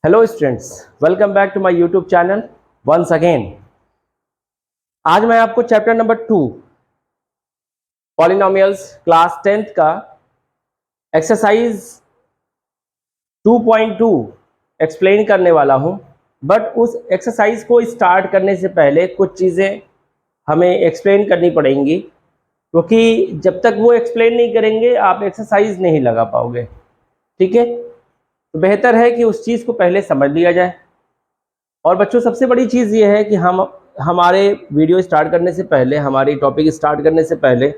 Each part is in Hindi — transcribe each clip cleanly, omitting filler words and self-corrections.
Hello students, welcome back to my YouTube channel once again. आज मैं आपको chapter number 2 polynomials class 10th का एक्सरसाइज 2.2 एक्सप्लेन करने वाला हूं। बट उस एक्सरसाइज को स्टार्ट करने से पहले कुछ चीज़ें हमें एक्सप्लेन करनी पड़ेंगी, क्योंकि जब तक वो एक्सप्लेन नहीं करेंगे आप एक्सरसाइज नहीं लगा पाओगे। ठीक है, तो बेहतर है कि उस चीज़ को पहले समझ लिया जाए। और बच्चों, सबसे बड़ी चीज़ ये है कि हम हमारे वीडियो स्टार्ट करने से पहले, हमारी टॉपिक स्टार्ट करने से पहले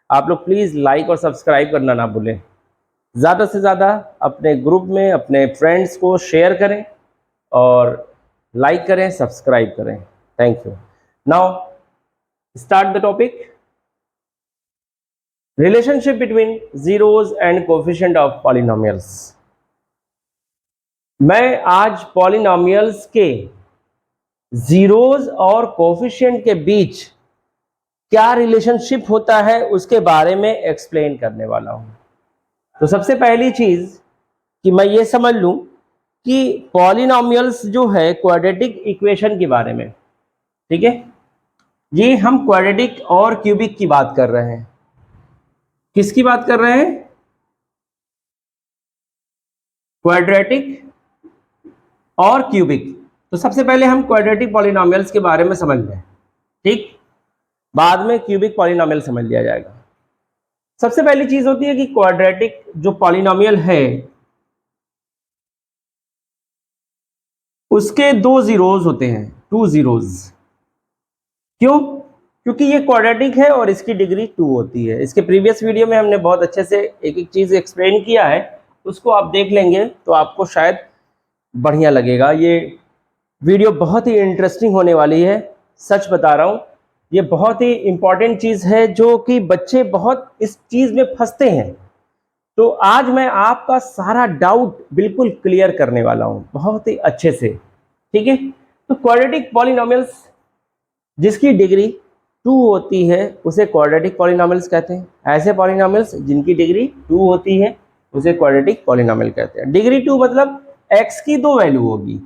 आप लोग प्लीज़ लाइक और सब्सक्राइब करना ना भूलें। ज़्यादा से ज़्यादा अपने ग्रुप में अपने फ्रेंड्स को शेयर करें और लाइक करें, सब्सक्राइब करें। Thank you. Now start the topic. Relationship between zeros and coefficient of polynomials. मैं आज पॉलिनोमियल्स के जीरोज और कोफिशिएंट के बीच क्या रिलेशनशिप होता है उसके बारे में एक्सप्लेन करने वाला हूं। तो सबसे पहली चीज कि मैं ये समझ लूं कि पॉलिनोमियल्स जो है क्वाड्रेटिक इक्वेशन के बारे में। ठीक है, ये हम क्वाड्रेटिक और क्यूबिक की बात कर रहे हैं। किसकी बात कर रहे हैं? क्वाड्रेटिक और क्यूबिक। तो सबसे पहले हम क्वाड्रेटिक पॉलिनोमियल्स के बारे में समझ लें, ठीक, बाद में क्यूबिक पॉलिनोमियल समझ लिया जाएगा। सबसे पहली चीज होती है कि क्वाड्रेटिक जो पॉलिनोमियल है उसके दो जीरोज होते हैं, टू जीरोज। क्यों? क्योंकि ये क्वाड्रेटिक है और इसकी डिग्री 2 होती है। इसके प्रीवियस वीडियो में हमने बहुत अच्छे से एक एक चीज एक्सप्लेन किया है, उसको आप देख लेंगे तो आपको शायद बढ़िया लगेगा। ये वीडियो बहुत ही इंटरेस्टिंग होने वाली है, सच बता रहा हूँ। ये बहुत ही इंपॉर्टेंट चीज़ है जो कि बच्चे बहुत इस चीज़ में फंसते हैं। तो आज मैं आपका सारा डाउट बिल्कुल क्लियर करने वाला हूँ बहुत ही अच्छे से। ठीक है, तो क्वाड्रेटिक पॉलिनोमियल्स जिसकी डिग्री 2 होती है उसे क्वाड्रेटिक पॉलिनोमियल्स कहते हैं। ऐसे पॉलिनोमियल्स जिनकी डिग्री 2 होती है उसे क्वाड्रेटिक पॉलिनोमियल कहते हैं। डिग्री 2 मतलब x की 2 वैल्यू होगी।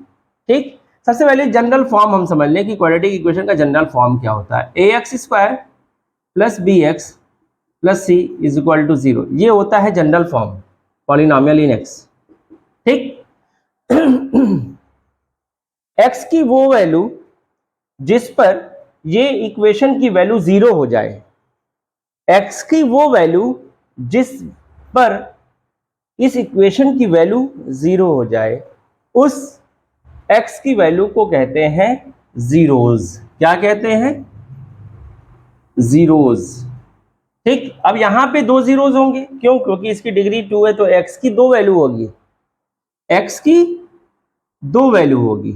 ठीक, सबसे पहले जनरल फॉर्म हम समझ लें कि क्वाड्रेटिक इक्वेशन का जनरल फॉर्म क्या होता है। ax square plus bx plus C is equal to 0, ये होता है general form polynomial in x। ठीक, x की वो वैल्यू जिस पर ये इक्वेशन की वैल्यू 0 हो जाए, x की वो वैल्यू जिस पर इस इक्वेशन की वैल्यू 0 हो जाए, उस x की वैल्यू को कहते हैं जीरोज। क्या कहते हैं? जीरोज। ठीक, अब यहां पे दो जीरोज होंगे। क्यों? क्योंकि इसकी डिग्री 2 है तो x की 2 वैल्यू होगी, x की 2 वैल्यू होगी।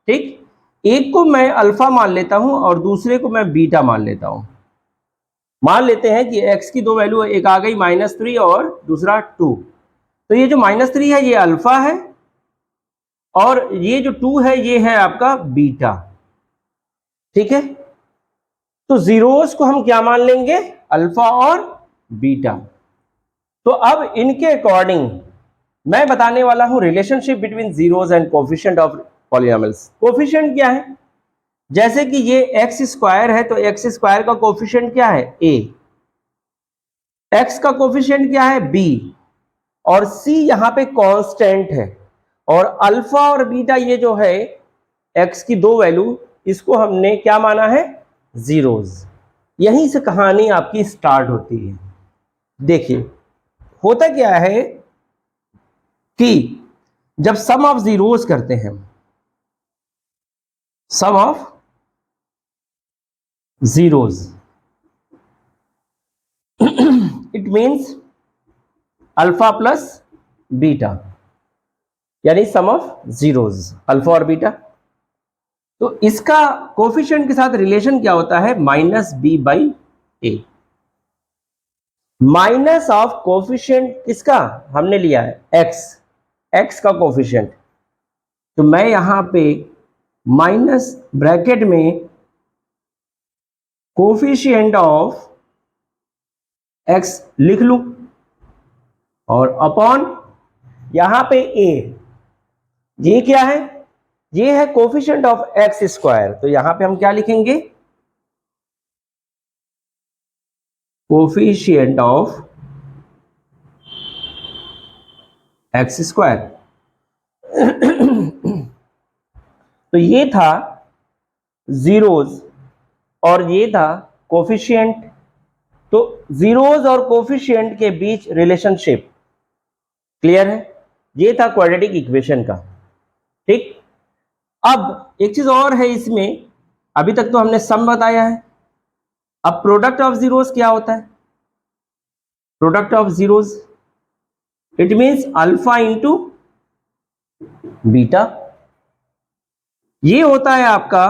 ठीक, एक को मैं अल्फा मान लेता हूं और दूसरे को मैं बीटा मान लेता हूं। मान लेते हैं कि x की 2 वैल्यू, एक आ गई -3 और दूसरा 2। तो ये जो -3 है ये अल्फा है और ये जो 2 है ये है आपका बीटा। ठीक है, तो जीरोस को हम क्या मान लेंगे? अल्फा और बीटा। तो अब इनके अकॉर्डिंग मैं बताने वाला हूं relationship between zeros and coefficient of polynomials. Coefficient क्या है? जैसे कि ये एक्स स्क्वायर है तो एक्स स्क्वायर का कोफिशिएंट क्या है? ए। एक्स का कोफिशिएंट क्या है? बी। और सी यहां पे कांस्टेंट है। और अल्फा और बीटा ये जो है एक्स की 2 वैल्यू, इसको हमने क्या माना है? जीरोज। यहीं से कहानी आपकी स्टार्ट होती है। देखिए, होता क्या है कि जब सम ऑफ जीरोज करते हैं, sum of zeros, it means alpha plus beta, यानी सम ऑफ जीरोज अल्फा और बीटा। तो इसका कोफिशिएंट के साथ रिलेशन क्या होता है? -b/a। माइनस ऑफ कोफिशिएंट किसका हमने लिया है? x। x का कोफिशिएंट, तो मैं यहां पे माइनस ब्रैकेट में कोफिशिएंट ऑफ x लिख लूं और अपॉन यहां पे a। ये क्या है? ये है कोफिशिएंट ऑफ एक्स स्क्वायर। तो यहां पे हम क्या लिखेंगे? Coefficient of x square. तो ये था जीरोज और ये था कोफिशिएंट। तो जीरोज और कोफिशिएंट के बीच रिलेशनशिप क्लियर है? ये था क्वाड्रेटिक इक्वेशन का। ठीक, अब एक चीज और है इसमें, अभी तक तो हमने सम बताया है। अब प्रोडक्ट ऑफ जीरोस क्या होता है? Product of zeros it means alpha into beta. ये होता है आपका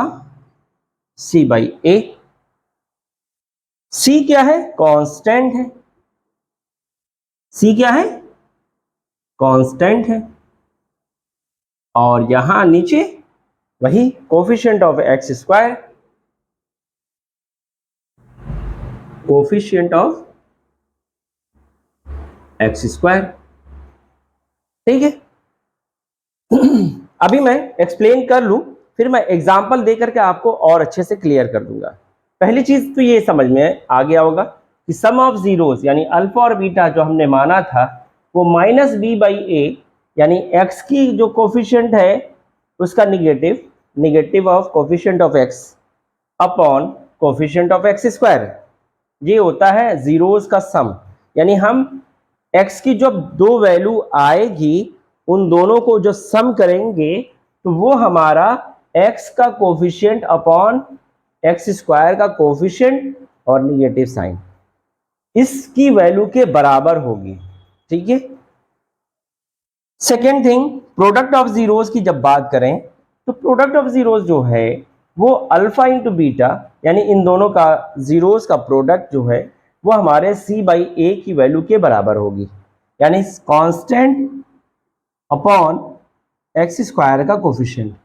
सी बाई ए। सी क्या है? कांस्टेंट है। सी क्या है? कांस्टेंट है। और यहां नीचे वही coefficient of x square, coefficient of x square. ठीक है, अभी मैं एक्सप्लेन कर लूं, फिर मैं एग्जांपल दे करके आपको और अच्छे से क्लियर कर दूंगा। पहली चीज तो ये समझ में आ गया होगा कि सम ऑफ जीरोस यानी अल्फा और बीटा जो हमने माना था वो माइनस बी बाई ए, यानी एक्स की जो कोफिशिएंट है उसका negative of coefficient of x upon coefficient of x square, ये होता है जीरोस का सम। यानी हम x की जो दो वैल्यू आएगी उन दोनों को जो सम करेंगे तो वो हमारा x का कोफिशिएंट अपॉन एक्स स्क्वायर का कोफिशिएंट और निगेटिव साइन इसकी वैल्यू के बराबर होगी। ठीक है, second thing, product of zeros की जब बात करें तो प्रोडक्ट ऑफ जीरोस जो है वो अल्फा इंटू बीटा, यानी इन दोनों का जीरोस का प्रोडक्ट जो है वो हमारे सी बाई ए की वैल्यू के बराबर होगी, यानी कांस्टेंट अपॉन एक्स स्क्वायर का कोफिशिएंट।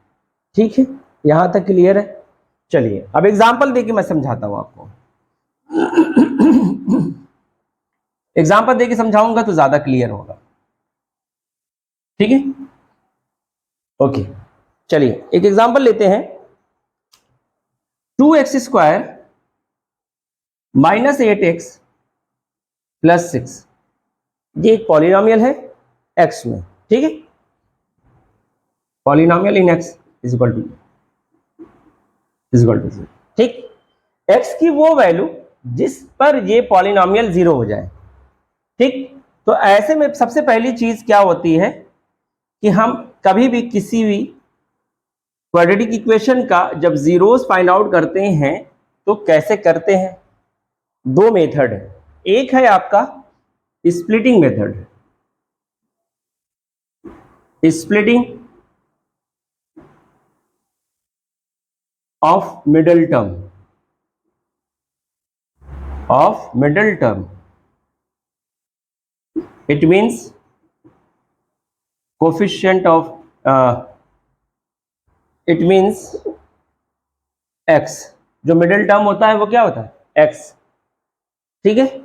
ठीक है, यहां तक क्लियर है? चलिए अब एग्जांपल देके मैं समझाता हूं आपको। एग्जांपल देके समझाऊंगा तो ज्यादा क्लियर होगा। ठीक है, ओके, चलिए एक एग्जांपल लेते हैं। 2x square minus 8x plus 6, ये एक पॉलिनोमियल है x में। ठीक है, polynomial in x is equal to ठीक, x की वो वैल्यू जिस पर ये पॉलिनोमियल जीरो हो जाए। ठीक, तो ऐसे में सबसे पहली चीज क्या होती है कि हम कभी भी किसी भी क्वाड्रेटिक इक्वेशन का जब जीरोस फाइंड आउट करते हैं तो कैसे करते हैं? दो मेथड है। एक है आपका splitting method, splitting of middle term, it means coefficient of it means x, जो मिडिल टर्म होता है वो क्या होता है? x। ठीक है,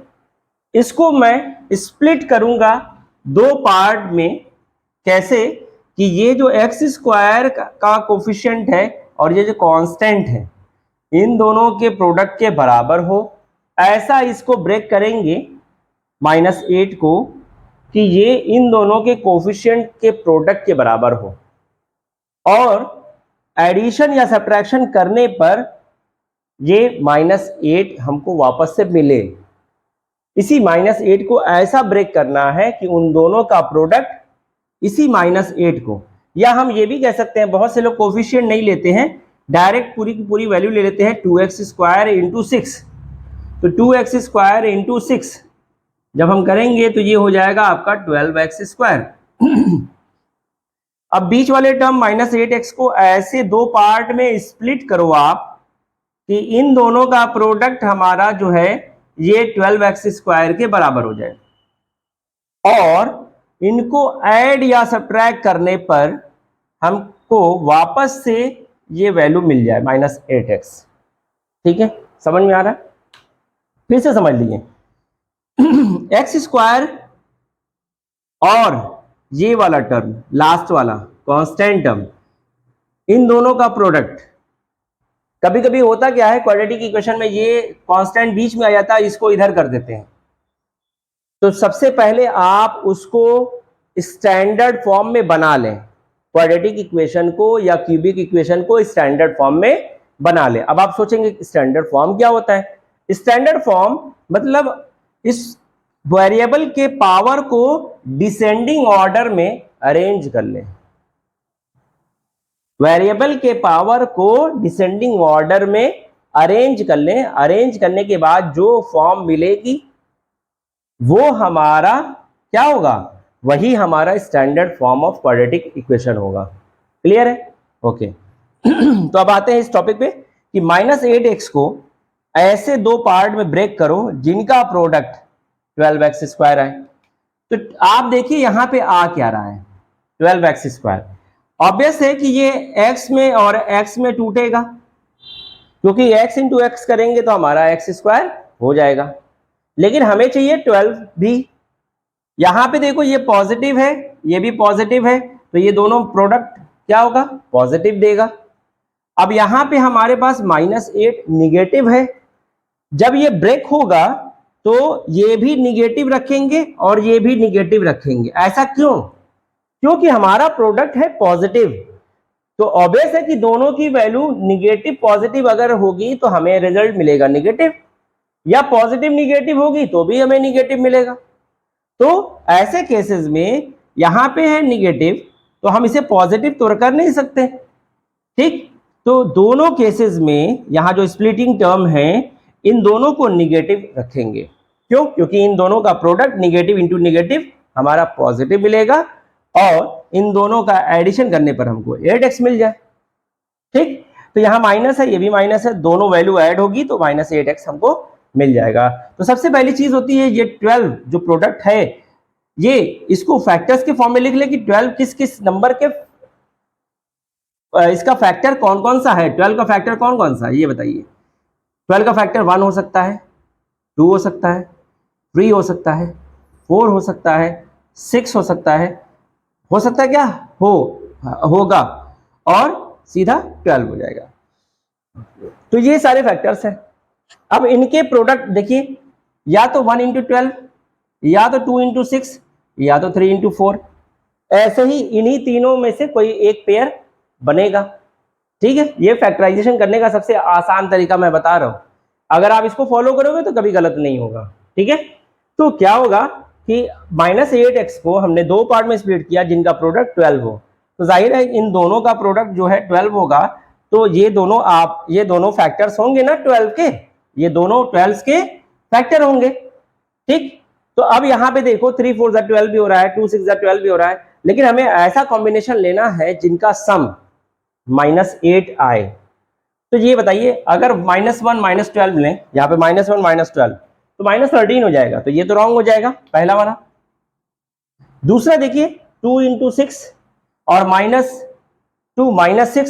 इसको मैं स्प्लिट करूंगा दो पार्ट में। कैसे? कि ये जो एक्स स्क्वायर का कोफिशिएंट है और ये जो कांस्टेंट है इन दोनों के प्रोडक्ट के बराबर हो, ऐसा इसको ब्रेक करेंगे -8 को कि ये इन दोनों के कोफिशिएंट के प्रोडक्ट के बराबर हो, और एडिशन या सब्ट्रैक्शन करने पर ये -8 हमको वापस से मिले। इसी -8 को ऐसा ब्रेक करना है कि उन दोनों का प्रोडक्ट इसी -8 को, या हम ये भी कह सकते हैं, बहुत से लोग कोफिशिएंट नहीं लेते हैं, डायरेक्ट पूरी की पूरी वैल्यू ले लेते हैं 2x स्क्वायर इंटू 6। तो 2x स्क्वायर इंटू 6 जब हम करेंगे तो ये हो जाएगा आपका 12x स्क्वायर। अब बीच वाले टर्म -8x को ऐसे दो पार्ट में स्प्लिट करो आप कि इन दोनों का प्रोडक्ट हमारा जो है ये 12x स्क्वायर के बराबर हो जाए, और इनको ऐड या सब्ट्रैक्ट करने पर हमको वापस से ये वैल्यू मिल जाए -8x। ठीक है, समझ में आ रहा है? फिर से समझ लीजिए, एक्स स्क्वायर और ये वाला टर्म लास्ट वाला कांस्टेंट टर्म, इन दोनों का प्रोडक्ट। कभी कभी होता क्या है क्वाड्रेटिक इक्वेशन में, ये कांस्टेंट बीच में आ जाता है, इसको इधर कर देते हैं। तो सबसे पहले आप उसको स्टैंडर्ड फॉर्म में बना लें, क्वाड्रेटिक इक्वेशन को या क्यूबिक इक्वेशन को स्टैंडर्ड फॉर्म में बना लें। अब आप सोचेंगे स्टैंडर्ड फॉर्म क्या होता है? स्टैंडर्ड फॉर्म मतलब इस वेरिएबल के पावर को डिसेंडिंग ऑर्डर में अरेंज कर लें, वेरिएबल के पावर को डिसेंडिंग ऑर्डर में अरेंज कर लें। अरेंज करने के बाद जो फॉर्म मिलेगी वो हमारा क्या होगा? वही हमारा standard form of quadratic equation होगा। क्लियर है? ओके। तो अब आते हैं इस टॉपिक पे कि -8x को ऐसे दो पार्ट में ब्रेक करो जिनका प्रोडक्ट 12x स्क्वायर आए। तो आप देखिए यहां पे आ क्या रहा है, 12x स्क्वायर। ऑब्वियस है कि ये x में और x में टूटेगा, क्योंकि x इंटू एक्स करेंगे तो हमारा x स्क्वायर हो जाएगा, लेकिन हमें चाहिए 12 भी। यहां पे देखो ये पॉजिटिव है, ये भी पॉजिटिव है, तो ये दोनों प्रोडक्ट क्या होगा? पॉजिटिव देगा। अब यहां पे हमारे पास -8 निगेटिव है, जब ये ब्रेक होगा तो ये भी निगेटिव रखेंगे और ये भी निगेटिव रखेंगे। ऐसा क्यों? क्योंकि हमारा प्रोडक्ट है पॉजिटिव, तो ऑब्वियस है कि दोनों की वैल्यू निगेटिव पॉजिटिव अगर होगी तो हमें रिजल्ट मिलेगा निगेटिव, या पॉजिटिव निगेटिव होगी तो भी हमें निगेटिव मिलेगा। तो ऐसे केसेस में यहां पे है निगेटिव, तो हम इसे पॉजिटिव तो कर नहीं सकते, ठीक? तो दोनों केसेस में यहां जो स्प्लिटिंग टर्म है इन दोनों को निगेटिव रखेंगे। क्यों? क्योंकि इन दोनों का प्रोडक्ट निगेटिव इंटू निगेटिव हमारा पॉजिटिव मिलेगा, और इन दोनों का एडिशन करने पर हमको 8x मिल जाए, ठीक? तो यहाँ माइनस है, ये भी माइनस है, दोनों वैल्यू ऐड होगी तो -8x हमको मिल जाएगा। तो सबसे पहली चीज होती है ये 12 जो प्रोडक्ट है, ये इसको फैक्टर्स के फॉर्म में लिख ले कि 12 किस किस नंबर के, इसका फैक्टर कौन कौन सा है, 12 का फैक्टर कौन कौन सा है ये बताइए। 12 का फैक्टर 1 हो सकता है, 2 हो सकता है, 3 हो सकता है, 4 हो सकता है, 6 हो सकता है क्या होगा, और सीधा 12 हो जाएगा। तो ये सारे फैक्टर्स हैं। अब इनके प्रोडक्ट देखिए, या तो 1 इंटू 12, या तो 2 इंटू 6, या तो 3 इंटू 4। ऐसे ही इन्हीं तीनों में से कोई एक पेयर बनेगा, ठीक है? ये फैक्टराइजेशन करने का सबसे आसान तरीका मैं बता रहा हूं, अगर आप इसको फॉलो करोगे तो कभी गलत नहीं होगा, ठीक है? तो क्या होगा कि -8x को हमने दो पार्ट में स्प्लिट किया जिनका प्रोडक्ट 12 हो, तो जाहिर है इन दोनों का प्रोडक्ट जो है 12 होगा, तो ये दोनों फैक्टर्स होंगे ना 12 के, ये दोनों 12 के फैक्टर होंगे, ठीक? तो अब यहां पे देखो 3 4 12 भी हो रहा है, 2 6 12 भी हो रहा है, लेकिन हमें ऐसा कॉम्बिनेशन लेना है जिनका सम -8 आए। तो ये बताइए, अगर -1 -12 लें, यहाँ पे -1 -12 तो -13 हो जाएगा, तो ये तो रॉन्ग हो जाएगा पहला वाला। दूसरा देखिए 2 इंटू 6 और -2 -6,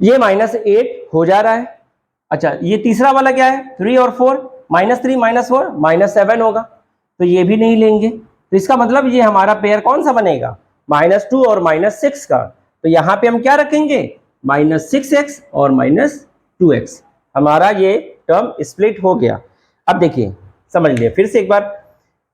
ये -8 हो जा रहा है। अच्छा, ये तीसरा वाला क्या है? 3 और 4, -3 -4 -7 होगा, तो ये भी नहीं लेंगे। तो इसका मतलब ये हमारा पेयर कौन सा बनेगा? -2 और -6 का। तो यहां पे हम क्या रखेंगे? -6x और -2x। हमारा ये टर्म स्प्लिट हो गया। अब देखिए, समझ लिए फिर से एक बार,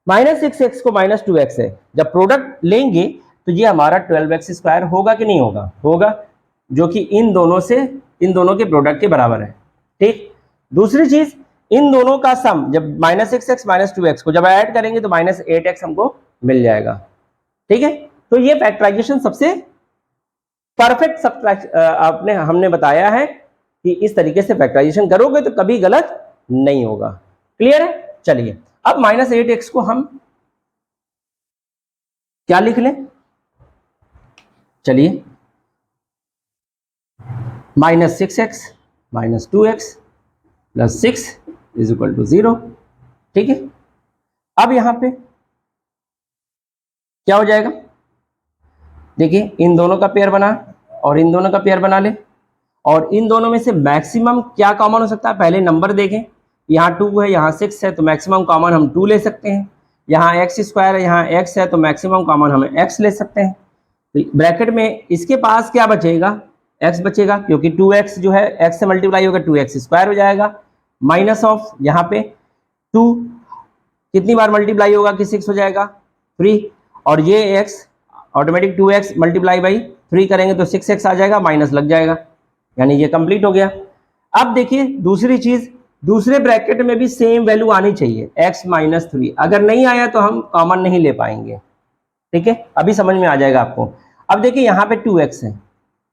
-6x को -2x है, जब प्रोडक्ट लेंगे तो ये हमारा 12x स्क्वायर होगा कि नहीं होगा? होगा, जो कि इन दोनों के प्रोडक्ट के बराबर है, ठीक? दूसरी चीज, इन दोनों का सम जब -6x -2x को जब ऐड करेंगे तो -8x हमको मिल जाएगा, ठीक है? तो ये फैक्टराइजेशन सबसे परफेक्ट हमने बताया है कि इस तरीके से फैक्टराइजेशन करोगे तो कभी गलत नहीं होगा। क्लियर है? चलिए, अब -8x को हम क्या लिख लें? चलिए, -6x -2x + 6 = 0, ठीक है? अब यहां पे क्या हो जाएगा? देखिए, इन दोनों का पेयर बना और इन दोनों का पेयर बना ले, और इन दोनों में से मैक्सिमम क्या कॉमन हो सकता है? पहले नंबर देखें, यहाँ 2 है, यहाँ 6 है, तो मैक्सिमम कॉमन हम 2 ले सकते हैं। यहाँ x स्क्वायर है, यहाँ x है, तो मैक्सिमम कॉमन हम x ले सकते हैं। तो ब्रैकेट में इसके पास क्या बचेगा, x बचेगा, क्योंकि 2x जो है x से मल्टीप्लाई होगा 2x स्क्वायर हो जाएगा, माइनस ऑफ यहाँ पे 2 कितनी बार मल्टीप्लाई होगा कि 6 हो जाएगा 3, और ये x automatic 2x multiply by 3 करेंगे तो 6x आ जाएगा, माइनस लग जाएगा, यानी ये कंप्लीट हो गया। अब देखिए दूसरी चीज, दूसरे ब्रैकेट में भी सेम वैल्यू आनी चाहिए x माइनस 3, अगर नहीं आया तो हम कॉमन नहीं ले पाएंगे, ठीक है, अभी समझ में आ जाएगा आपको। अब देखिए यहाँ पे 2x है,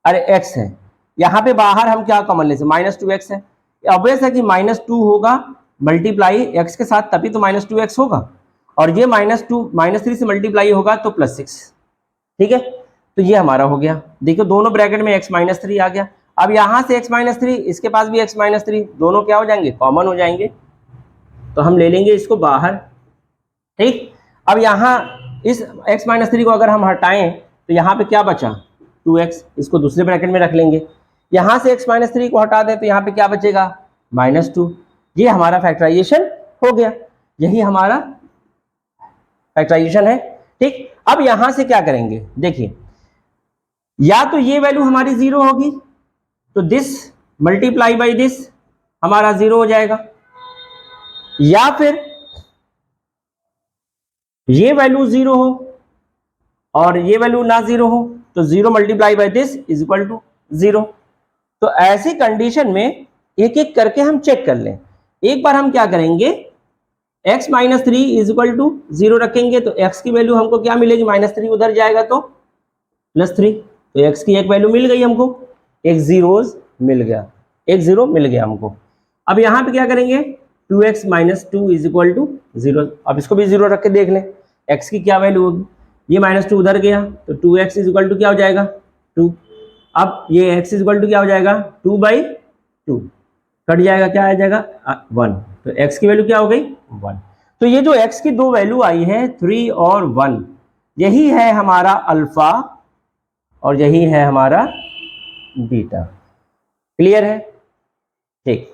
अरे x है, यहाँ पे बाहर हम क्या कॉमन ले सकते, माइनस 2x है, ऑब्वियस है कि माइनस 2 होगा मल्टीप्लाई x के साथ, तभी तो माइनस 2x होगा, और ये माइनस 3 से मल्टीप्लाई होगा तो प्लस 6, ठीक है, तो ये हमारा हो गया। देखो दोनों ब्रैकेट में x माइनस 3 आ गया। अब यहां से x माइनस 3, इसके पास भी x माइनस 3, दोनों क्या हो जाएंगे, कॉमन हो जाएंगे, तो हम ले लेंगे इसको बाहर, ठीक। अब यहाँ इस x माइनस 3 को अगर हम हटाएं तो यहाँ पे क्या बचा 2x, इसको दूसरे ब्रैकेट में रख लेंगे। यहाँ से x माइनस 3 को हटा दें तो यहाँ पे क्या बचेगा -2, ये हमारा फैक्टराइजेशन हो गया, यही हमारा फैक्टराइजेशन है, ठीक। अब यहां से क्या करेंगे, देखिए या तो ये वैल्यू हमारी 0 होगी, तो दिस मल्टीप्लाई बाई दिस हमारा 0 हो जाएगा, या फिर ये वैल्यू 0 हो और ये वैल्यू ना 0 हो, तो 0 multiply by this is equal to 0। तो ऐसी कंडीशन में एक एक करके हम चेक कर लें। एक बार हम क्या करेंगे, x minus 3 is equal to 0 रखेंगे, तो x की वैल्यू हमको क्या मिलेगी, -3 उधर जाएगा तो +3, तो x की एक वैल्यू मिल गई हमको, एक जीरोज मिल गया, एक 0 मिल गया हमको। अब यहाँ पे क्या करेंगे, 2x minus 2 is equal to 0, अब इसको भी 0 रख के देख लें x की क्या वैल्यू होगी, ये -2 उधर गया तो 2x इज इक्वल टू क्या हो जाएगा 2, अब ये x इज इक्वल टू क्या हो जाएगा 2/2, कट जाएगा, क्या आ जाएगा 1, तो x की वैल्यू क्या हो गई 1। तो ये जो x की दो वैल्यू आई है 3 और 1, यही है हमारा अल्फा और यही है हमारा बीटा, क्लियर है, ठीक।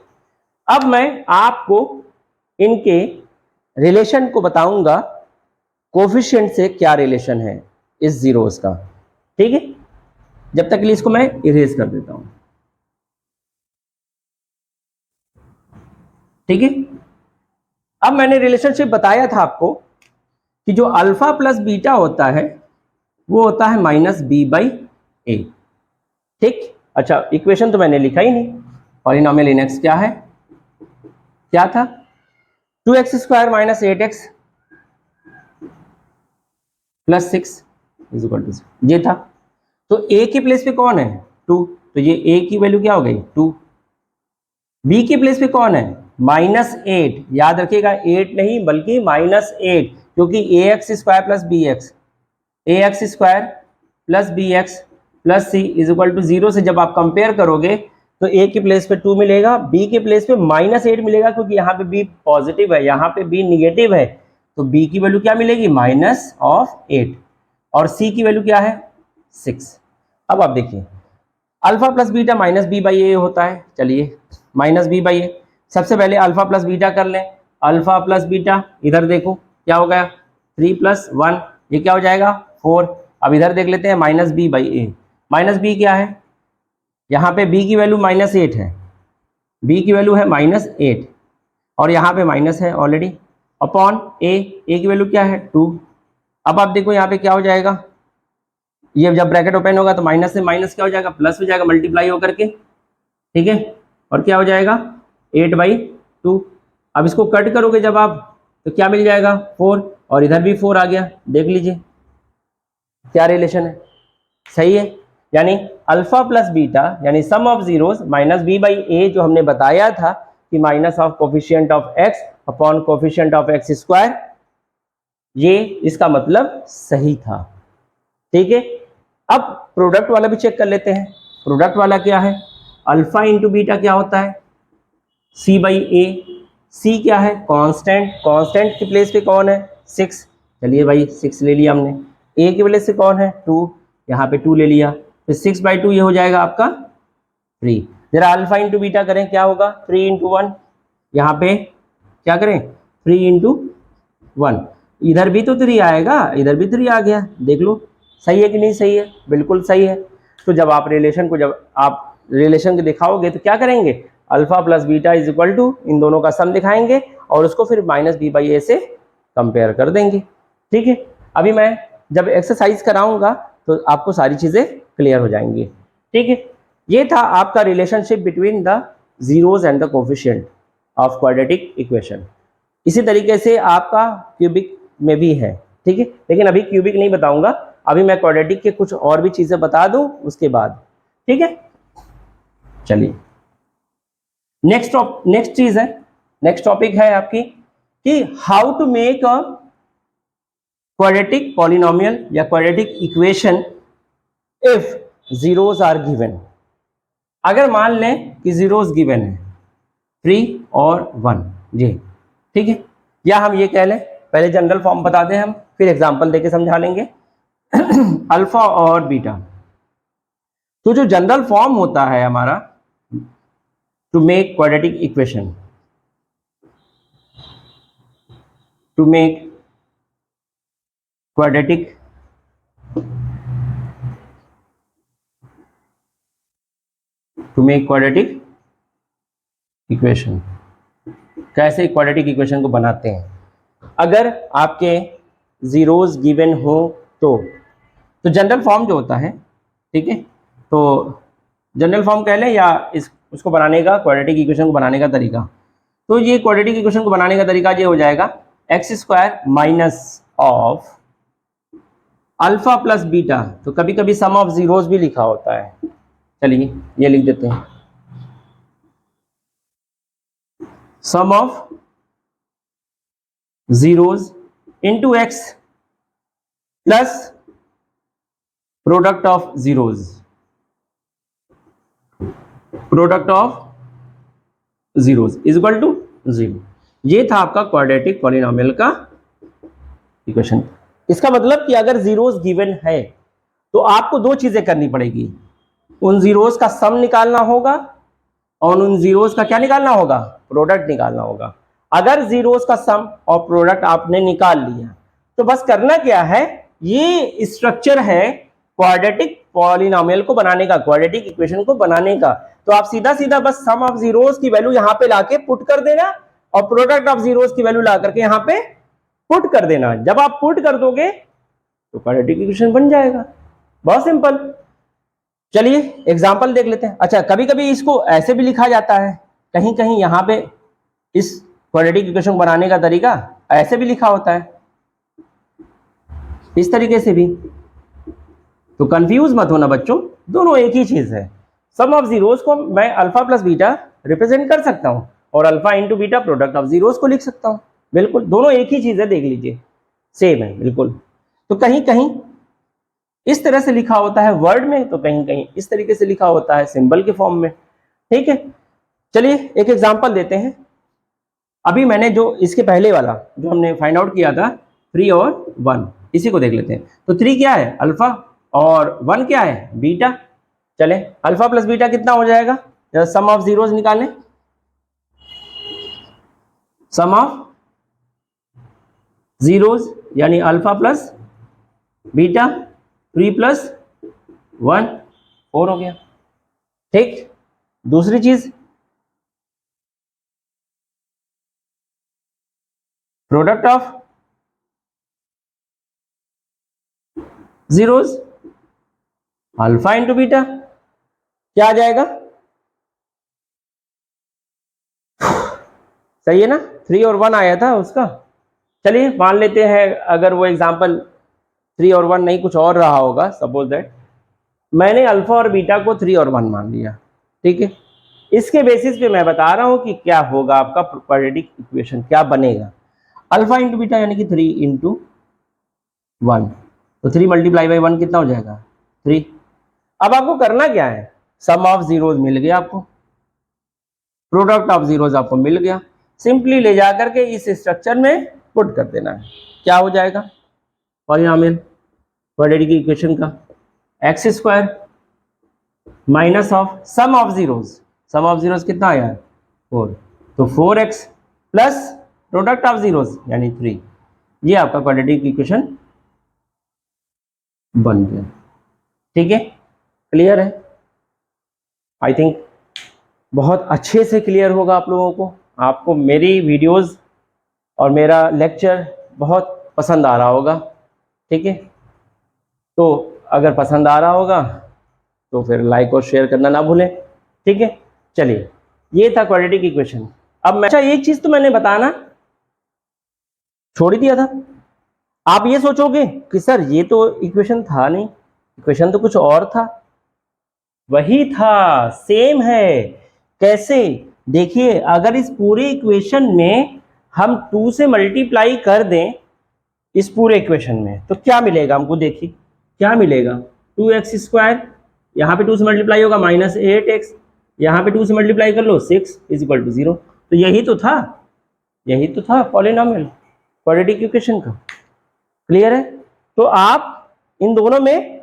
अब मैं आपको इनके रिलेशन को बताऊंगा, कोफिशिएंट से क्या रिलेशन है इस जीरोस का, ठीक है। जब तक के लिए इसको मैं इरेज कर देता हूं, ठीक है। अब मैंने रिलेशनशिप बताया था आपको कि जो अल्फा प्लस बीटा होता है वो होता है -b/a, ठीक। अच्छा, इक्वेशन तो मैंने लिखा ही नहीं, पॉलिनोमियल इन एक्स क्या है, क्या था 2x square minus 8x plus 6 is equal to, ये था। तो a के प्लेस पे कौन है 2, तो ये a की वैल्यू क्या हो गई 2, b के प्लेस पे कौन है -8, याद रखिएगा 8 नहीं बल्कि -8, क्योंकि ax square plus bx plus c is equal to 0 से जब आप कंपेयर करोगे तो a के प्लेस पे 2 मिलेगा, b के प्लेस पे -8 मिलेगा, क्योंकि यहाँ पे b पॉजिटिव है, यहाँ पे b निगेटिव है, तो b की वैल्यू क्या मिलेगी -8, और c की वैल्यू क्या है 6। अब आप देखिए अल्फा प्लस बीटा -b/a होता है, चलिए -b/a, सबसे पहले अल्फा प्लस बीटा कर लें, अल्फा प्लस बीटा, इधर देखो क्या हो गया 3 + 1, ये क्या हो जाएगा 4। अब इधर देख लेते हैं -b/a, -b क्या है, यहाँ पे b की वैल्यू -8 है, b की वैल्यू है -8 और यहाँ पे माइनस है ऑलरेडी, अपॉन a की वैल्यू क्या है 2। अब आप देखो यहाँ पे क्या हो जाएगा, ये जब ब्रैकेट ओपन होगा तो माइनस से माइनस क्या हो जाएगा प्लस हो जाएगा, मल्टीप्लाई होकर के, ठीक है, और क्या हो जाएगा 8/2। अब इसको कट करोगे जब आप तो क्या मिल जाएगा 4, और इधर भी 4 आ गया, देख लीजिए क्या रिलेशन है, सही है। यानी अल्फा प्लस बीटा यानी सम ऑफ जीरोस -b/a जो हमने बताया था कि minus of coefficient of x upon coefficient of x square, ये इसका मतलब सही था, ठीक है। अब प्रोडक्ट वाला भी चेक कर लेते हैं, प्रोडक्ट वाला क्या है, अल्फा इंटू बीटा क्या होता है c/a, c क्या है कांस्टेंट, कांस्टेंट के प्लेस पे कौन है 6, चलिए भाई 6 ले लिया हमने, a के प्लेस से कौन है 2, यहाँ पे 2 ले लिया, तो 6/2 ये हो जाएगा आपका 3। जरा अल्फा इंटू बीटा करें, क्या होगा 3 × 1, यहाँ पे क्या करें 3 × 1, इधर भी तो 3 आएगा, इधर भी 3 आ गया, देख लो सही है कि नहीं सही है? बिल्कुल सही है। तो जब आप रिलेशन को दिखाओगे तो क्या करेंगे, alpha plus beta is equal to इन दोनों का सम दिखाएंगे और उसको फिर माइनस बी बाई ए से कंपेयर कर देंगे। ठीक है, अभी मैं जब एक्सरसाइज कराऊंगा तो आपको सारी चीज़ें क्लियर हो जाएंगी। ठीक है, ये था आपका relationship between the zeros and the coefficient of quadratic equation. इसी तरीके से आपका क्यूबिक में भी है। ठीक है, लेकिन अभी क्यूबिक नहीं बताऊंगा, अभी मैं क्वाड्रेटिक के कुछ और भी चीजें बता दूं उसके बाद। ठीक है, चलिए नेक्स्ट चीज है, नेक्स्ट टॉपिक है आपकी कि how to make a quadratic polynomial या quadratic equation if zeros are given. अगर मान लें कि जीरोज गिवन है 3 और 1 जी, ठीक है, या हम ये कह लें, पहले जनरल फॉर्म बता दें हम, फिर एग्जांपल देके समझा लेंगे। अल्फा और बीटा, तो जो जनरल फॉर्म होता है हमारा to make quadratic equation, to make quadratic equation, कैसे क्वाड्रेटिक इक्वेशन को बनाते हैं। अगर आपके जीरोज गिवन हो तो जनरल फॉर्म जो होता है, ठीक है, तो जनरल फॉर्म कह लें या उसको बनाने का, क्वाड्रेटिक इक्वेशन को बनाने का तरीका, तो ये क्वाड्रेटिक इक्वेशन को बनाने का तरीका ये हो जाएगा x square minus of alpha plus beta, तो कभी कभी सम ऑफ जीरोज भी लिखा होता है, चलिए ये लिख देते हैं, sum of zeros into x plus product of zeros, product of zeros is equal to 0। ये था आपका क्वाड्रेटिक पॉलिनोमियल का इक्वेशन। इसका मतलब कि अगर जीरोज गिवन है तो आपको दो चीजें करनी पड़ेगी, उन जीरोज का सम निकालना होगा और उन जीरोज का क्या निकालना होगा, प्रोडक्ट निकालना होगा। अगर जीरोज का सम और प्रोडक्ट आपने निकाल लिया तो बस करना क्या है, ये स्ट्रक्चर है क्वाड्रेटिक पॉलिनोमियल को बनाने का, क्वाड्रेटिक इक्वेशन को बनाने का। तो आप सीधा सीधा बस सम ऑफ जीरोज की वैल्यू यहां पे लाके पुट कर देना और प्रोडक्ट ऑफ जीरोज की वैल्यू ला करके यहां पे पुट कर देना। जब आप पुट कर दोगे तो क्वाड्रेटिक इक्वेशन बन जाएगा, बहुत सिंपल। चलिए एग्जांपल देख लेते हैं। अच्छा, कभी कभी इसको ऐसे भी लिखा जाता है, कहीं कहीं यहां पे इस क्वाड्रेटिक इक्वेशन बनाने का तरीका ऐसे भी लिखा होता है, इस तरीके से भी। तो कंफ्यूज मत होना बच्चों, दोनों एक ही चीज है। सम ऑफ जीरोज को मैं अल्फा प्लस बीटा रिप्रेजेंट कर सकता हूं और alpha into beta product of zeros को लिख सकता हूं, बिल्कुल दोनों एक ही चीज है, देख लीजिए सेम है बिल्कुल। तो कहीं कहीं इस तरह से लिखा होता है वर्ड में, तो कहीं कहीं इस तरीके से लिखा होता है सिंबल के फॉर्म में। ठीक है, चलिए एक एग्जांपल देते हैं। अभी मैंने जो इसके पहले वाला जो हमने फाइंड आउट किया था 3 और 1, इसी को देख लेते हैं। तो 3 क्या है, अल्फा, और 1 क्या है, बीटा। चले अल्फा प्लस बीटा कितना हो जाएगा, सम ऑफ जीरोज निकालें, सम ऑफ जीरोज यानी अल्फा प्लस बीटा 3 प्लस 1 4 हो गया। ठीक, दूसरी चीज product of zeros alpha into beta क्या आ जाएगा, सही है ना, 3 और 1 आया था उसका। चलिए मान लेते हैं अगर वो एग्जांपल 3 और 1 नहीं कुछ और रहा होगा, सपोज दैट मैंने अल्फा और बीटा को 3 और 1 मान लिया, ठीक है। इसके बेसिस पे मैं बता रहा हूं कि क्या होगा आपका क्वाड्रेटिक इक्वेशन, क्या बनेगा। अल्फा इंटू बीटा यानी कि 3 इंटू 1, तो 3 मल्टीप्लाई बाई 1 कितना हो जाएगा, 3। अब आपको करना क्या है, सम ऑफ जीरोज मिल गया आपको, प्रोडक्ट ऑफ जीरोज आपको मिल गया, सिंपली ले जाकर के इस स्ट्रक्चर में पुट कर देना है। क्या हो जाएगा पॉलिनोमियल क्वाड्रेटिक इक्वेशन का, x square minus of sum of zeros, sum of zeros कितना आया है 4, तो 4x plus product of zeros यानी 3। ये आपका क्वाड्रेटिक इक्वेशन बन गया। ठीक है, क्लियर है? आई थिंक बहुत अच्छे से क्लियर होगा आप लोगों को। आपको मेरी वीडियोस और मेरा लेक्चर बहुत पसंद आ रहा होगा। ठीक है, तो अगर पसंद आ रहा होगा तो फिर लाइक और शेयर करना ना भूलें। ठीक है, चलिए, ये था क्वाड्रेटिक इक्वेशन। अब मैं, अच्छा एक चीज तो मैंने बताना छोड़ ही दिया था। आप ये सोचोगे कि सर ये तो इक्वेशन था नहीं, इक्वेशन तो कुछ और था। वही था, सेम है। कैसे? देखिए, अगर इस पूरे इक्वेशन में हम 2 से मल्टीप्लाई कर दें इस पूरे इक्वेशन में, तो क्या मिलेगा हमको? देखिए क्या मिलेगा, 2x², यहाँ पे 2 से मल्टीप्लाई होगा -8x, यहाँ पे 2 से मल्टीप्लाई कर लो 6 = 0। तो यही तो था, यही तो था पॉलिनॉमियल क्वाड्रेटिक इक्वेशन का। क्लियर है? तो आप इन दोनों में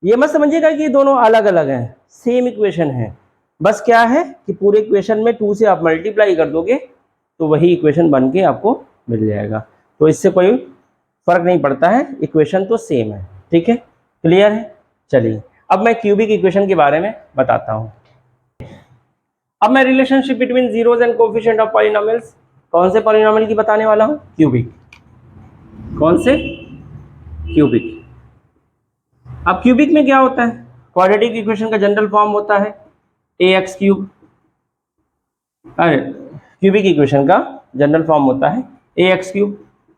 ये मत समझिएगा कि ये दोनों अलग अलग हैं, सेम इक्वेशन है। बस क्या है कि पूरे इक्वेशन में 2 से आप मल्टीप्लाई कर दोगे तो वही इक्वेशन बन के आपको मिल जाएगा। तो इससे कोई फर्क नहीं पड़ता है, इक्वेशन तो सेम है। ठीक है, क्लियर है? चलिए, अब मैं क्यूबिक इक्वेशन के बारे में बताता हूँ। अब मैं relationship between zeros and coefficient of polynomials, कौन से पॉलिनॉमियल की बताने वाला हूँ? क्यूबिक। कौन से? क्यूबिक। अब क्यूबिक में क्या होता है? क्वाड्रेटिक इक्वेशन का जनरल फॉर्म होता है ax³। अरे, क्यूबिक इक्वेशन का जनरल फॉर्म होता है ax³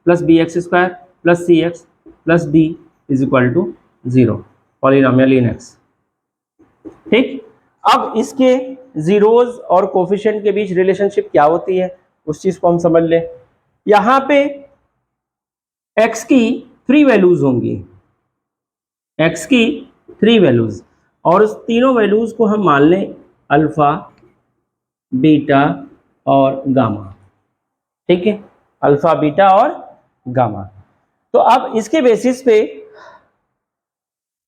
+ bx² + cx + d = 0, polynomial इन x। ठीक, अब इसके जीरोज और कोफिशिएंट के बीच रिलेशनशिप क्या होती है उस चीज को हम समझ लें। यहां पे x की 3 वैल्यूज होंगी, x की 3 वैल्यूज, और उस तीनों वैल्यूज को हम मान लें अल्फा, बीटा और गामा। ठीक है, अल्फा, बीटा और गामा। तो अब इसके बेसिस पे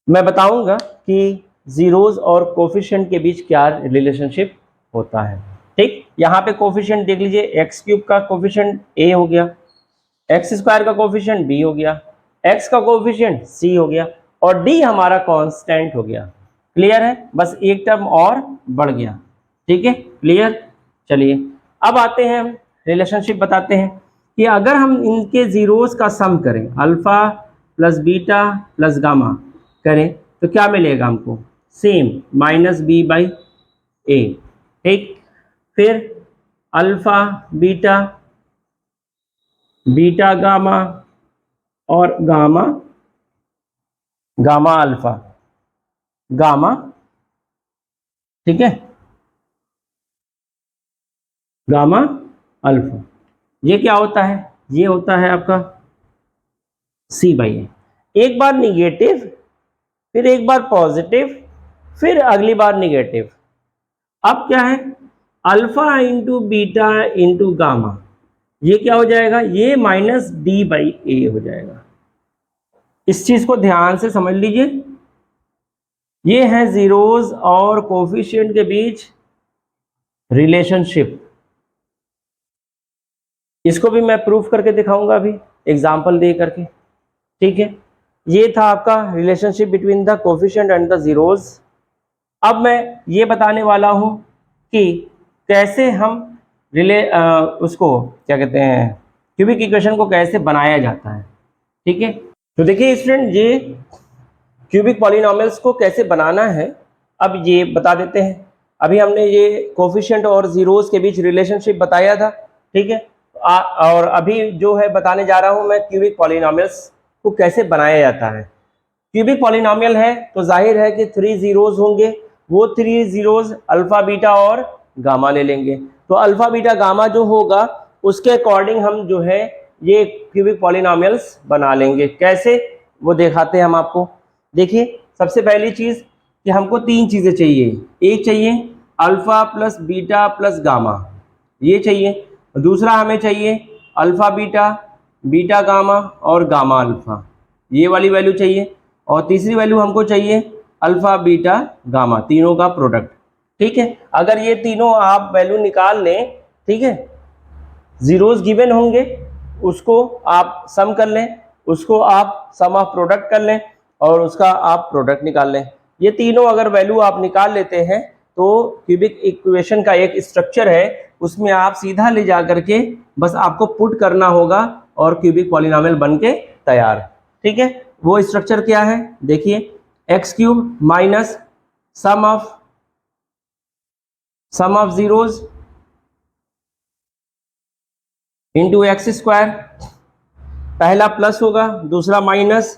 मैं बताऊंगा कि जीरोज और कोफिशिएंट के बीच क्या रिलेशनशिप होता है। ठीक, यहाँ पे कोफिशिएंट देख लीजिए, x³ का कोफिशिएंट a हो गया, x² का कोफिशिएंट b हो गया, x का कोफिशिएंट c हो गया, और d हमारा कांस्टेंट हो गया। क्लियर है? बस एक टर्म और बढ़ गया। ठीक है, क्लियर? चलिए, अब आते हैं हम रिलेशनशिप बताते हैं कि अगर हम इनके जीरोस का सम करें, अल्फा + बीटा + गामा करें, तो क्या मिलेगा हमको? Same -b/a। ठीक, फिर अल्फा, बीटा, बीटा गामा और गामा, गामा अल्फा, गामा। ठीक है, गामा अल्फा। ये क्या होता है? ये होता है आपका c/a। एक बार निगेटिव, फिर एक बार पॉजिटिव, फिर अगली बार निगेटिव। अब क्या है? Alpha into beta into gamma, ये क्या हो जाएगा? ये -d/a हो जाएगा। इस चीज को ध्यान से समझ लीजिए। ये है जीरोज और कोफिशिएंट के बीच रिलेशनशिप। इसको भी मैं प्रूफ करके दिखाऊंगा अभी, एग्जांपल दे करके। ठीक है, ये था आपका relationship between the coefficient and the zeros. अब मैं ये बताने वाला हूं कि कैसे हम उसको क्या कहते हैं, क्यूबिक इक्वेशन को कैसे बनाया जाता है। ठीक है, तो देखिए स्टूडेंट, ये क्यूबिक पॉलिनॉमियल्स को कैसे बनाना है अब ये बता देते हैं। अभी हमने ये कोफिशिएंट और जीरोस के बीच रिलेशनशिप बताया था। ठीक है, और अभी जो है बताने जा रहा हूं मैं क्यूबिक पॉलिनॉमियल्स को कैसे बनाया जाता है। क्यूबिक पॉलिनॉमियल है तो जाहिर है कि 3 जीरोस होंगे, वो 3 जीरोस अल्फा, बीटा और गामा ले लेंगे। तो अल्फा, बीटा, गामा जो होगा उसके अकॉर्डिंग हम जो है ये क्यूबिक पॉलिनॉमियल्स बना लेंगे। कैसे, वो दिखाते हैं हम आपको। देखिए, सबसे पहली चीज कि हमको 3 चीजें चाहिए। एक चाहिए अल्फा + बीटा + गामा, ये चाहिए। दूसरा हमें चाहिए अल्फा, बीटा, बीटा गामा और गामा अल्फा, ये वाली वैल्यू चाहिए। और तीसरी वैल्यू हमको चाहिए अल्फा, बीटा, गामा, तीनों का प्रोडक्ट। ठीक है, अगर ये तीनों आप वैल्यू निकाल लें, ठीक है, जीरोस गिवन होंगे, उसको आप सम कर लें, उसको आप सम ऑफ प्रोडक्ट कर लें, और उसका आप प्रोडक्ट निकाल लें। ये तीनों अगर वैल्यू आप निकाल लेते हैं तो क्यूबिक इक्वेशन का एक स्ट्रक्चर है, उसमें आप सीधा ले जा करके बस आपको पुट करना होगा और क्यूबिक पॉलिनॉमियल बन के तैयार। ठीक है, वो स्ट्रक्चर क्या है देखिए, x cube minus sum of zeros into x square, पहला प्लस होगा, दूसरा माइनस,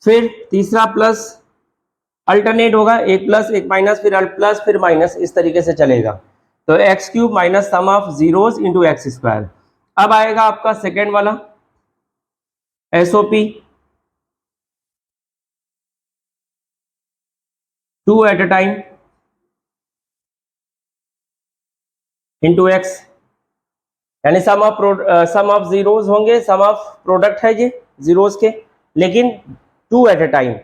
फिर तीसरा प्लस, अल्टरनेट होगा, एक प्लस एक माइनस, फिर प्लस फिर माइनस, इस तरीके से चलेगा। तो x cube minus sum of zeros into x square. अब आएगा आपका सेकेंड वाला SOP, 2 at a time into x, यानी सम ऑफ जीरोज होंगे, सम ऑफ प्रोडक्ट है ये जीरोज के, लेकिन 2 एट अ टाइम।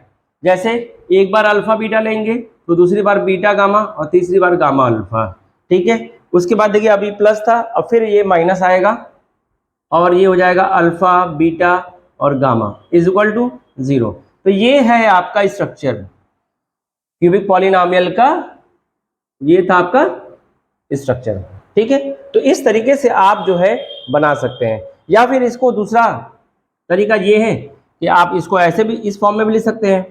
जैसे एक बार अल्फा बीटा लेंगे तो दूसरी बार बीटा गामा और तीसरी बार गामा अल्फा। ठीक है, उसके बाद देखिए अभी प्लस था, अब फिर ये माइनस आएगा और ये हो जाएगा अल्फा बीटा और गामा इज इक्वल टू 0। तो ये है आपका स्ट्रक्चर क्यूबिक पॉलिनॉमियल का, ये था आपका स्ट्रक्चर। ठीक है, तो इस तरीके से आप जो है बना सकते हैं। या फिर इसको दूसरा तरीका ये है कि आप इसको ऐसे भी इस फॉर्म में भी लिख सकते हैं,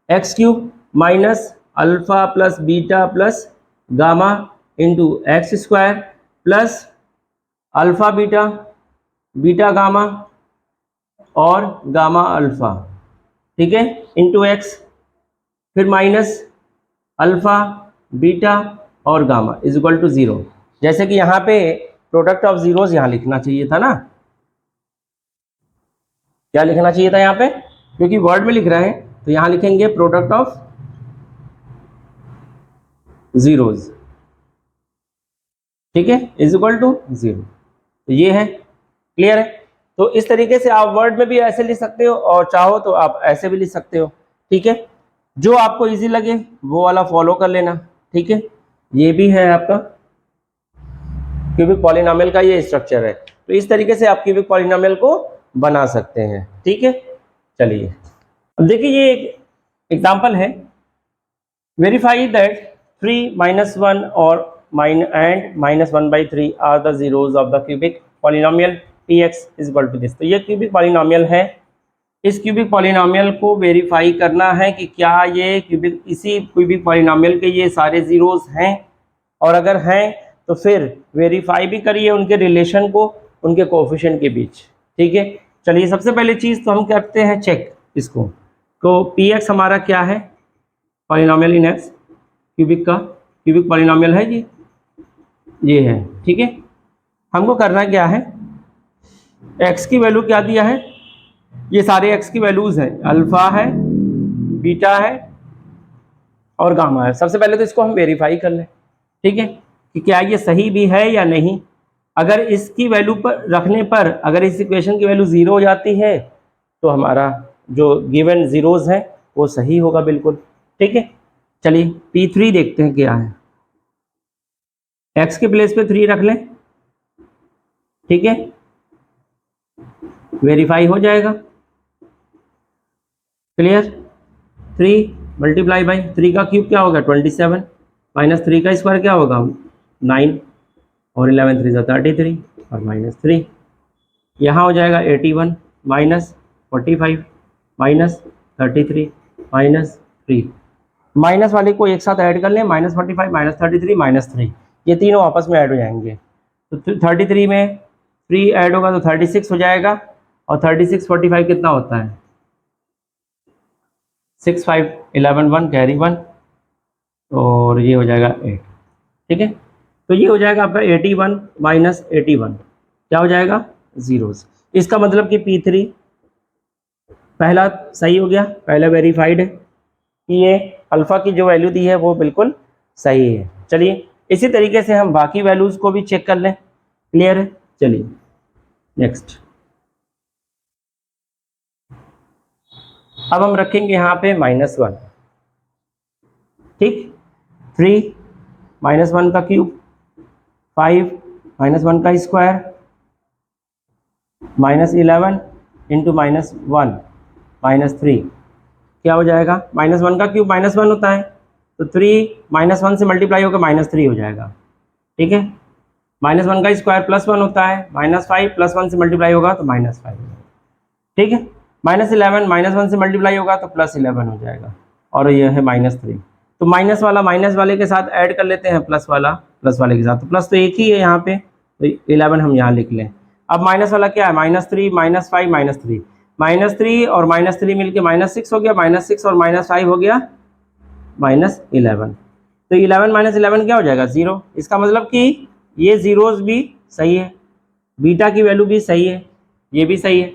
x cube minus alpha plus beta plus gamma into x square plus alpha beta beta gamma और गामा अल्फा, ठीक है, इंटू एक्स, फिर माइनस अल्फा बीटा और गामा इज इक्वल टू 0। जैसे कि यहाँ पे प्रोडक्ट ऑफ जीरोस यहाँ लिखना चाहिए था ना, क्या लिखना चाहिए था यहाँ पे, क्योंकि वर्ड में लिख रहे हैं तो यहाँ लिखेंगे प्रोडक्ट ऑफ जीरोस, ठीक है, इज इक्वल टू 0। तो ये है, क्लियर है। तो इस तरीके से आप वर्ड में भी ऐसे लिख सकते हो और चाहो तो आप ऐसे भी लिख सकते हो। ठीक है, जो आपको इजी लगे वो वाला फॉलो कर लेना। ठीक है, ये भी है आपका क्यूबिक पॉलिनॉमियल का ये स्ट्रक्चर है। तो इस तरीके से आप क्यूबिक पॉलिनॉमियल को बना सकते हैं। ठीक है, चलिए अब देखिए ये एक एग्जांपल है, वेरीफाई दैट 3 - 1 और -1/3 are the zeros of the cubic polynomial px is equal to this. तो ये क्यूबिक पॉलिनॉमियल है, इस क्यूबिक पॉलिनॉमियल को वेरीफाई करना है कि क्या ये इसी क्यूबिक पॉलिनॉमियल के ये सारे जीरोज हैं, और अगर हैं तो फिर वेरीफाई भी करिए उनके रिलेशन को, उनके कोएफिशिएंट के बीच। ठीक है, चलिए सबसे पहले चीज़ तो हम करते हैं चेक इसको, तो px हमारा क्या है, पॉलिनॉमियल इन एक्स, क्यूबिक पॉलिनॉमियल है ये है। ठीक है, हमको करना क्या है, x की वैल्यू क्या दिया है, ये सारे x की वैल्यूज हैं, अल्फा है, बीटा है और गामा है। सबसे पहले तो इसको हम वेरीफाई कर लें, ठीक है, कि क्या ये सही भी है या नहीं। अगर इसकी वैल्यू पर रखने पर अगर इस इक्वेशन की वैल्यू 0 हो जाती है तो हमारा जो गिवन जीरोज है वो सही होगा बिल्कुल। ठीक है, चलिए P3 देखते हैं क्या है, x के प्लेस पे 3 रख लें, ठीक है, वेरीफाई हो जाएगा, क्लियर। 3 मल्टीप्लाई बाई 3 का क्यूब क्या होगा 27, माइनस 3 का स्क्वायर क्या होगा 9 और 11 3 33 और -3, यहाँ हो जाएगा 81 माइनस 45 माइनस 33 -3। माइनस वाले को एक साथ ऐड कर लें, -45 -33 -3, ये तीनों आपस में ऐड हो जाएंगे। तो 33 में 3 ऐड होगा तो 36 हो जाएगा, और 36 45 कितना होता है 6 5 11 1 कैरी 1 और ये हो जाएगा 8। ठीक है, तो ये हो जाएगा आपका 81 माइनस 81, क्या हो जाएगा जीरोस। इसका मतलब कि P3 पहला सही हो गया, पहला वेरीफाइड है कि ये अल्फा की जो वैल्यू दी है वो बिल्कुल सही है। चलिए इसी तरीके से हम बाकी वैल्यूज को भी चेक कर लें, क्लियर है। चलिए नेक्स्ट, अब हम रखेंगे यहाँ पे -1, ठीक, 3 -1 का क्यूब, 5 -1 का स्क्वायर, -11 इंटू -1 -3 क्या हो जाएगा, -1 का क्यूब -1 होता है, तो 3 -1 से मल्टीप्लाई होकर -3 हो जाएगा, ठीक है। -1 का स्क्वायर +1 होता है, -5 +1 से मल्टीप्लाई होगा तो -5, ठीक है। -11 -1 से मल्टीप्लाई होगा तो +11 हो जाएगा, और ये है -3। तो माइनस वाला माइनस वाले के साथ ऐड कर लेते हैं, प्लस वाला प्लस वाले के साथ, तो प्लस तो एक ही है यहाँ पे, तो 11 हम यहाँ लिख लें। अब माइनस वाला क्या है, -3 -5 -3, -3 और -3 मिलके -6 हो गया, -6 और -5 हो गया -11। तो 11 -11 क्या हो जाएगा, 0। इसका मतलब कि ये जीरोस भी सही है, बीटा की वैल्यू भी सही है, ये भी सही है,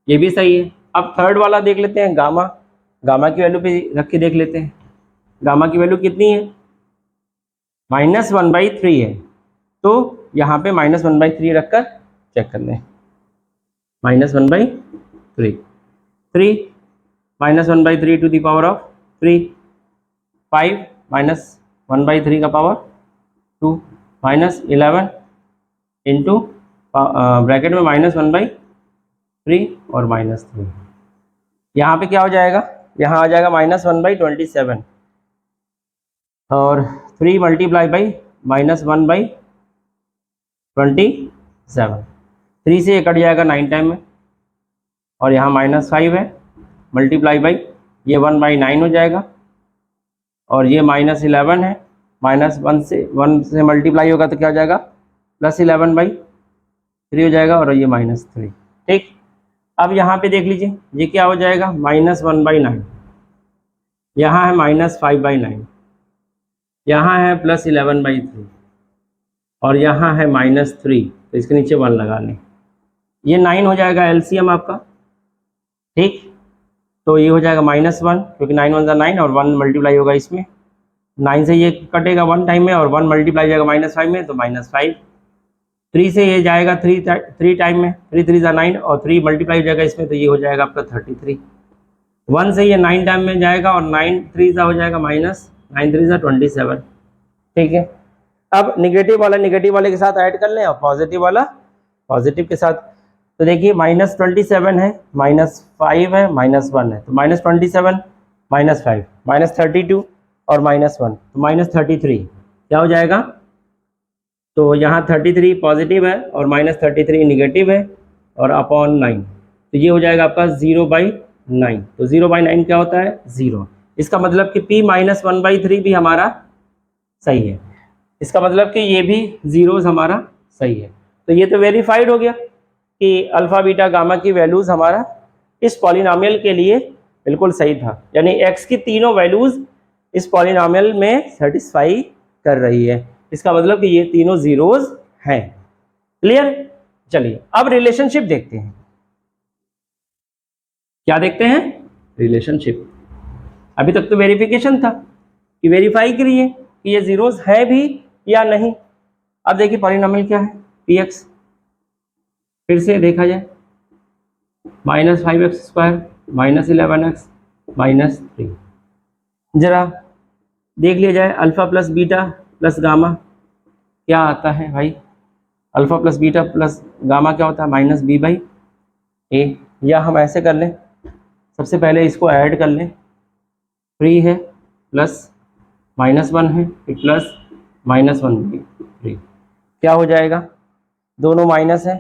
ये भी सही है। अब थर्ड वाला देख लेते हैं, गामा। गामा की वैल्यू भी रख के देख लेते हैं। गामा की वैल्यू कितनी है, -1/3 है, तो यहाँ पे -1/3 रखकर चेक कर लें। -1/3, 3 -1/3 टू द पावर ऑफ 3, 5 -1/3 का पावर 2, -11 इंटू ब्रैकेट में -1/3 और -3। यहाँ पे क्या हो जाएगा, यहाँ आ जाएगा -1/27, और 3 मल्टीप्लाई बाई -1/27, 3 से ये कट जाएगा 9 टाइम में, और यहाँ -5 है, मल्टीप्लाई बाई ये 1/9 हो जाएगा, और ये -11 है, -1 से मल्टीप्लाई होगा तो क्या हो जाएगा, +11/3 हो जाएगा, और ये -3, ठीक। अब यहाँ पे देख लीजिए, ये क्या हो जाएगा, -1/9, यहाँ है -5/9, यहाँ है +11/3, और यहाँ है -3, तो इसके नीचे 1 लगा लें, ये 9 हो जाएगा एलसीएम आपका, ठीक। तो ये हो जाएगा -1, क्योंकि 9 1 9, और 1 मल्टीप्लाई होगा इसमें, 9 से ये कटेगा 1 टाइम में, और 1 मल्टीप्लाई जाएगा -5 में, तो -5। 3 से ये जाएगा 3 टाइम में, 3 3 9, और 3 मल्टीप्लाई हो जाएगा इसमें, तो ये हो जाएगा आपका 33। 1 से ये 9 टाइम में जाएगा, और 9 3 हो जाएगा -9 3 27, ठीक है। अब निगेटिव वाले के साथ ऐड कर लें, और पॉजिटिव वाला पॉजिटिव के साथ। तो देखिए -27 है, -5 है, -1 है, तो -27 -5 -32 और -1, तो -33 क्या हो जाएगा, तो यहाँ 33 पॉजिटिव है और -33 निगेटिव है, और अपॉन 9, तो ये हो जाएगा आपका 0/9। तो 0/9 क्या होता है, 0। इसका मतलब कि P -1/3 भी हमारा सही है, इसका मतलब कि ये भी जीरोस हमारा सही है। तो ये तो वेरीफाइड हो गया कि अल्फा बीटा गामा की वैल्यूज़ हमारा इस पॉलिनोमियल के लिए बिल्कुल सही था, यानी x की तीनों वैल्यूज़ इस पॉलिनोमियल में सेटिस्फाई कर रही है। इसका मतलब कि ये तीनों जीरोस हैं। क्लियर। चलिए अब रिलेशनशिप देखते हैं। क्या देखते हैं, रिलेशनशिप। अभी तक तो वेरिफिकेशन था कि वेरीफाई करिए कि ये जीरोस है भी या नहीं। अब देखिए पॉलिनोमियल क्या है, px, फिर से देखा जाए -5x² -11x -3। जरा देख लिया जाए alpha plus beta plus gamma क्या आता है भाई। Alpha plus beta plus gamma क्या होता है, -b/a, या हम ऐसे कर लें, सबसे पहले इसको ऐड कर लें, 3 है प्लस -1 है, फिर प्लस -1/3, क्या हो जाएगा, दोनों माइनस है,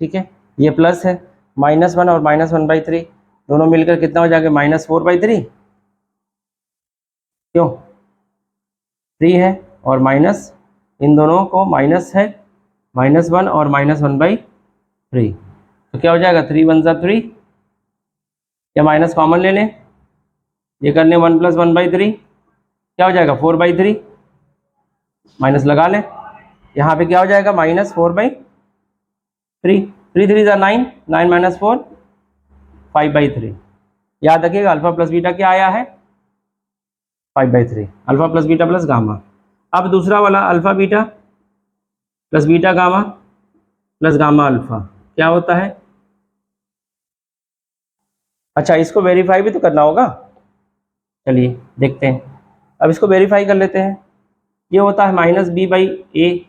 ठीक है, ये प्लस है, -1 और -1/3 दोनों मिलकर कितना हो जाएगा, -4/3, क्यों, 3 है और माइनस, इन दोनों को माइनस है, -1 और -1/3, तो क्या हो जाएगा, 3 1 3, या माइनस कॉमन ले लें, ये करने 1 + 1/3 क्या हो जाएगा, 4/3, माइनस लगा लें, यहाँ पे क्या हो जाएगा, -4/3, 3 3 9, 9 - 4 5/3। याद रखिएगा अल्फा प्लस बीटा क्या आया है, 5/3, alpha plus beta plus gamma. अब दूसरा वाला alpha beta plus beta gamma plus gamma alpha क्या होता है, अच्छा इसको वेरीफाई भी तो करना होगा, चलिए देखते हैं। अब इसको वेरीफाई कर लेते हैं। ये होता है -b/a,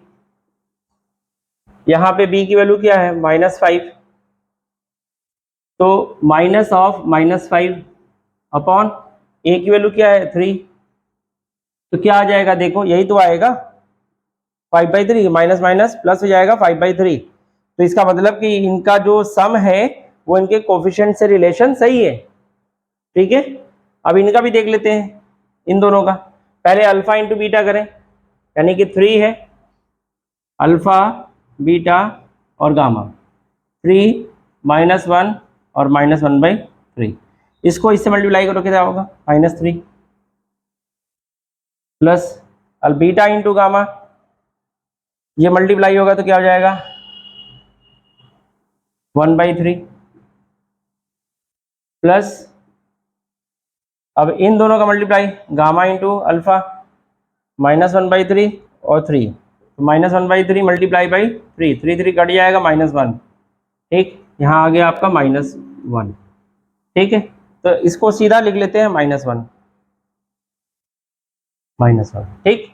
यहाँ पे b की वैल्यू क्या है, -5, तो -5 अपॉन ए की वैल्यू क्या है 3, तो क्या आ जाएगा देखो, यही तो आएगा 5/3, माइनस माइनस प्लस हो जाएगा 5/3। तो इसका मतलब कि इनका जो सम है वो इनके कोफिशिएंट से रिलेशन सही है। ठीक है, अब इनका भी देख लेते हैं, इन दोनों का। पहले अल्फा इंटू बीटा करें, यानी कि 3 है, अल्फा बीटा और गामा, 3 -1 और -1/3। इसको इससे मल्टीप्लाई करो, क्या होगा -3 प्लस बीटा इंटू गामा, ये मल्टीप्लाई होगा तो क्या हो जाएगा 1/3 प्लस अब इन दोनों का मल्टीप्लाई गामा इंटू अल्फा -1/3 और 3, तो -1/3 मल्टीप्लाई बाई 3, 3 कट जाएगा -1। ठीक, यहाँ आ गया आपका -1। ठीक है, तो इसको सीधा लिख लेते हैं -1। ठीक,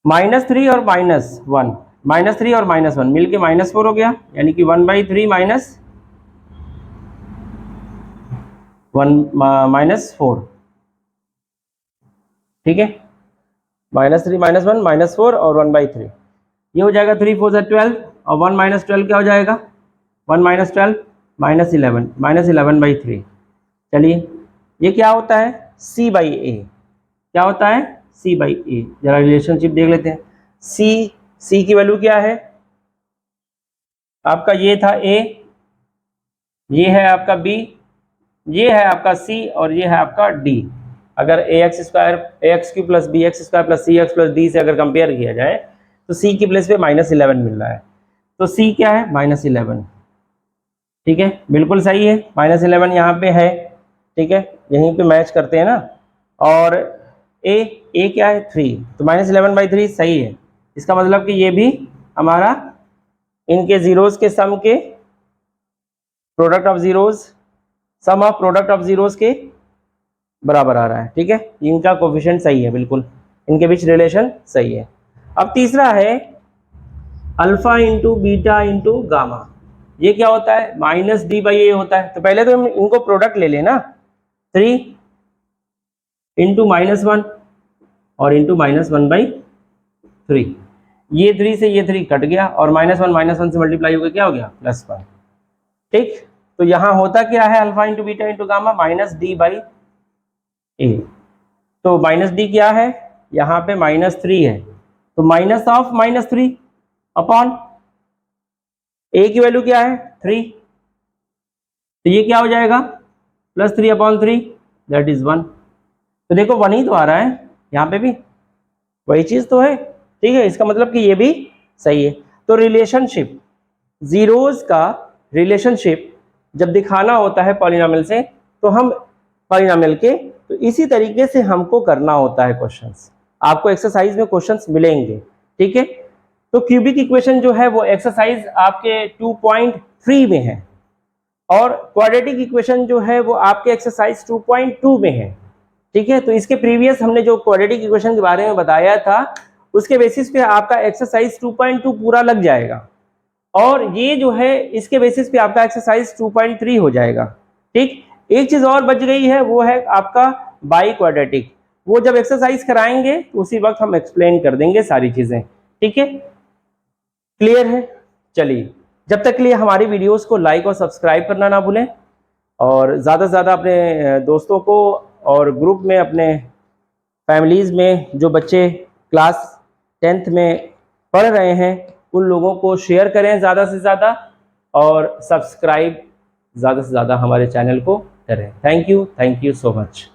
-3 और -1, -3 और -1 मिलके -4 हो गया, यानी कि 1/3 -4। ठीक है, -3 -1 -4 और 1/3, ये हो जाएगा 3 4 12 और 1 - 12 क्या हो जाएगा 1 - 12 -11, -11/3। चलिए, ये क्या होता है C/A, क्या होता है C/A। जरा रिलेशनशिप देख लेते हैं। C की वैल्यू क्या है आपका, ये था A, ये है आपका B, ये है आपका C और ये है आपका D। अगर ax² plus bx² plus cx plus d से अगर कंपेयर किया जाए तो C की प्लेस पे -11 मिल रहा है, तो C क्या है -11। ठीक है, बिल्कुल सही है, -11 यहाँ पे है। ठीक है, यहीं पे मैच करते हैं ना। और a क्या है 3, तो -11/3 सही है। इसका मतलब कि ये भी हमारा इनके जीरोस के सम के product of zeros, sum of product of zeros के बराबर आ रहा है। ठीक है, इनका कोफिशिएंट सही है, बिल्कुल इनके बीच रिलेशन सही है। अब तीसरा है alpha into beta into gamma, ये क्या होता है -d/a होता है। तो पहले तो हम इनको प्रोडक्ट ले लेना, 3 इंटू -1 और इंटू -1/3, ये 3 से ये 3 कट गया और -1 से मल्टीप्लाई हो गया, क्या हो गया +1। ठीक, तो यहाँ होता क्या है alpha into beta into gamma -d/a, तो -d क्या है यहाँ पे -3 है, तो माइनस ऑफ -3 अपॉन a की वैल्यू क्या है 3, तो ये क्या हो जाएगा +3/3 दैट इज 1। तो देखो 1 ही तो आ रहा है, यहाँ पे भी वही चीज तो है। ठीक है, इसका मतलब कि ये भी सही है। तो रिलेशनशिप, जीरोस का रिलेशनशिप जब दिखाना होता है पॉलिनोमियल से, तो हम पॉलिनोमियल के, तो इसी तरीके से हमको करना होता है क्वेश्चंस। आपको एक्सरसाइज में क्वेश्चंस मिलेंगे। ठीक है, तो क्यूबिक इक्वेशन जो है वो एक्सरसाइज आपके 2.3 में है और क्वाड्रेटिक इक्वेशन जो है वो आपके एक्सरसाइज 2.2 में है। ठीक है, तो इसके प्रीवियस हमने जो क्वाड्रेटिक इक्वेशन के बारे में बताया था उसके बेसिस पे आपका एक्सरसाइज 2.2 पूरा लग जाएगा और ये जो है इसके बेसिस पे आपका एक्सरसाइज 2.3 हो जाएगा। ठीक, एक चीज और बच गई है, वो है आपका बाई क्वाड्रेटिक, वो जब एक्सरसाइज कराएंगे तो उसी वक्त हम एक्सप्लेन कर देंगे सारी चीजें। ठीक है, क्लियर है। चलिए, जब तक के लिए हमारी वीडियोस को लाइक और सब्सक्राइब करना ना भूलें और ज़्यादा से ज़्यादा अपने दोस्तों को और ग्रुप में अपने फैमिलीज़ में जो बच्चे क्लास 10th में पढ़ रहे हैं उन लोगों को शेयर करें ज़्यादा से ज़्यादा और सब्सक्राइब ज़्यादा से ज़्यादा हमारे चैनल को करें। Thank you so much.